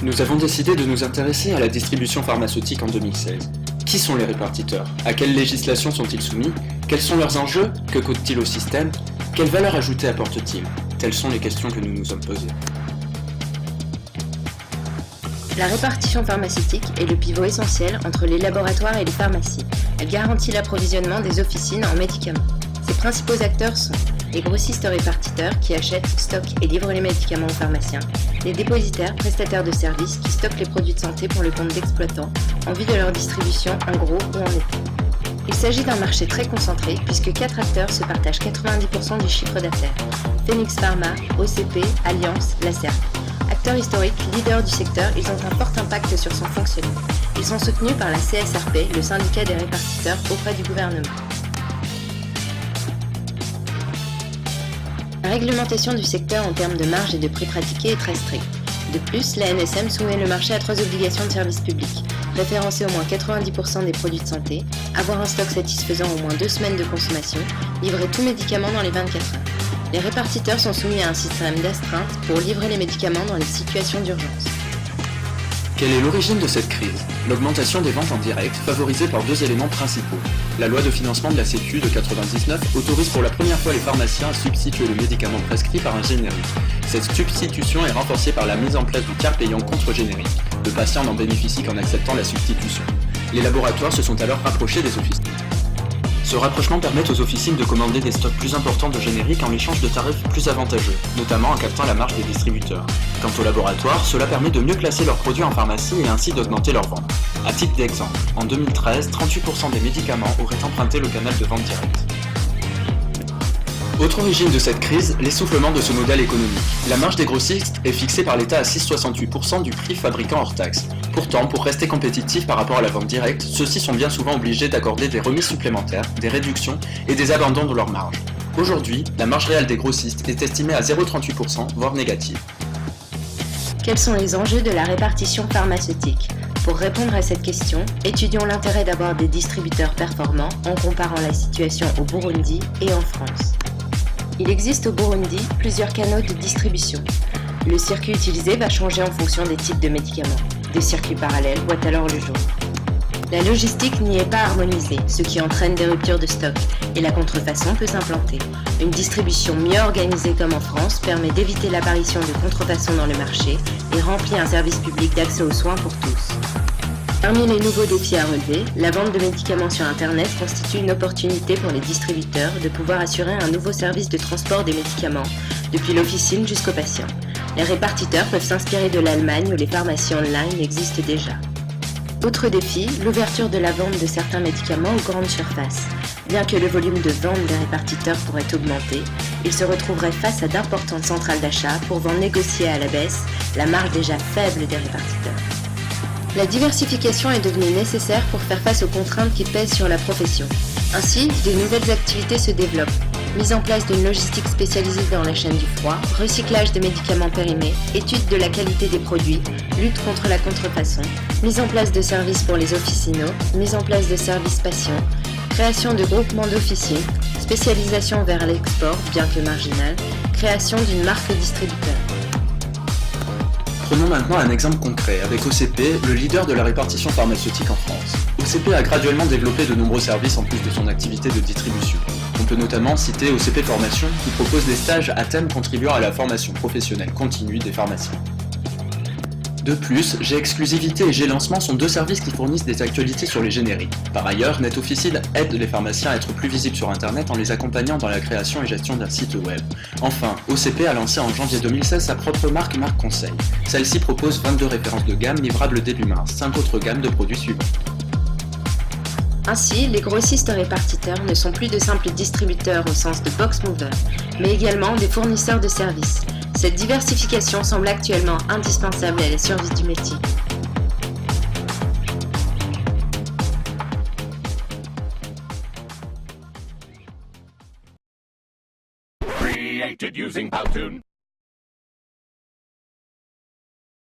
Nous avons décidé de nous intéresser à la distribution pharmaceutique en 2016. Qui sont les répartiteurs? À quelle législation sont-ils soumis? Quels sont leurs enjeux? Que coûtent-ils au système? Quelle valeur ajoutée apportent-ils? Telles sont les questions que nous nous sommes posées. La répartition pharmaceutique est le pivot essentiel entre les laboratoires et les pharmacies. Elle garantit l'approvisionnement des officines en médicaments. Ses principaux acteurs sont les grossistes répartiteurs qui achètent, stockent et livrent les médicaments aux pharmaciens, les dépositaires, prestataires de services qui stockent les produits de santé pour le compte d'exploitants en vue de leur distribution en gros ou en épais. Il s'agit d'un marché très concentré puisque 4 acteurs se partagent 90% du chiffre d'affaires. Phoenix Pharma, OCP, Alliance, Lacerpe. Acteurs historiques, leaders du secteur, ils ont un fort impact sur son fonctionnement. Ils sont soutenus par la CSRP, le syndicat des répartiteurs auprès du gouvernement. La réglementation du secteur en termes de marge et de prix pratiqués est très stricte. De plus, la NSM soumet le marché à 3 obligations de service public. Référencer au moins 90% des produits de santé, avoir un stock satisfaisant au moins 2 semaines de consommation, livrer tout médicament dans les 24 heures. Les répartiteurs sont soumis à un système d'astreinte pour livrer les médicaments dans les situations d'urgence. Quelle est l'origine de cette crise? L'augmentation des ventes en direct, favorisée par 2 éléments principaux. La loi de financement de la Sécu de 1999 autorise pour la première fois les pharmaciens à substituer le médicament prescrit par un générique. Cette substitution est renforcée par la mise en place du tiers payant contre générique. Le patient n'en bénéficie qu'en acceptant la substitution. Les laboratoires se sont alors rapprochés des officines. Ce rapprochement permet aux officines de commander des stocks plus importants de génériques en échange de tarifs plus avantageux, notamment en captant la marge des distributeurs. Quant aux laboratoires, cela permet de mieux classer leurs produits en pharmacie et ainsi d'augmenter leurs ventes. À titre d'exemple, en 2013, 38% des médicaments auraient emprunté le canal de vente directe. Autre origine de cette crise, l'essoufflement de ce modèle économique. La marge des grossistes est fixée par l'État à 6,68% du prix fabricant hors taxe. Pourtant, pour rester compétitifs par rapport à la vente directe, ceux-ci sont bien souvent obligés d'accorder des remises supplémentaires, des réductions et des abandons de leur marge. Aujourd'hui, la marge réelle des grossistes est estimée à 0,38%, voire négative. Quels sont les enjeux de la répartition pharmaceutique? Pour répondre à cette question, étudions l'intérêt d'avoir des distributeurs performants en comparant la situation au Burundi et en France. Il existe au Burundi plusieurs canaux de distribution. Le circuit utilisé va changer en fonction des types de médicaments. Des circuits parallèles voient alors le jour. La logistique n'y est pas harmonisée, ce qui entraîne des ruptures de stock, et la contrefaçon peut s'implanter. Une distribution mieux organisée comme en France permet d'éviter l'apparition de contrefaçon dans le marché et remplit un service public d'accès aux soins pour tous. Parmi les nouveaux défis à relever, la vente de médicaments sur Internet constitue une opportunité pour les distributeurs de pouvoir assurer un nouveau service de transport des médicaments, depuis l'officine jusqu'au patient. Les répartiteurs peuvent s'inspirer de l'Allemagne où les pharmacies online existent déjà. Autre défi, l'ouverture de la vente de certains médicaments aux grandes surfaces. Bien que le volume de vente des répartiteurs pourrait augmenter, ils se retrouveraient face à d'importantes centrales d'achat pouvant négocier à la baisse la marge déjà faible des répartiteurs. La diversification est devenue nécessaire pour faire face aux contraintes qui pèsent sur la profession. Ainsi, de nouvelles activités se développent. Mise en place d'une logistique spécialisée dans la chaîne du froid, recyclage des médicaments périmés, étude de la qualité des produits, lutte contre la contrefaçon, mise en place de services pour les officinaux, mise en place de services patients, création de groupements d'officines, spécialisation vers l'export, bien que marginale, création d'une marque distributeur. Prenons maintenant un exemple concret avec OCP, le leader de la répartition pharmaceutique en France. OCP a graduellement développé de nombreux services en plus de son activité de distribution. On peut notamment citer OCP Formation qui propose des stages à thème contribuant à la formation professionnelle continue des pharmaciens. De plus, G-Exclusivité et G-Lancement sont 2 services qui fournissent des actualités sur les génériques. Par ailleurs, NetOfficine aide les pharmaciens à être plus visibles sur Internet en les accompagnant dans la création et gestion d'un site web. Enfin, OCP a lancé en janvier 2016 sa propre marque Marque Conseil. Celle-ci propose 22 références de gamme livrables début mars, 5 autres gammes de produits suivants. Ainsi, les grossistes répartiteurs ne sont plus de simples distributeurs au sens de box mover, mais également des fournisseurs de services. Cette diversification semble actuellement indispensable à la survie du métier. Created using Powtoon.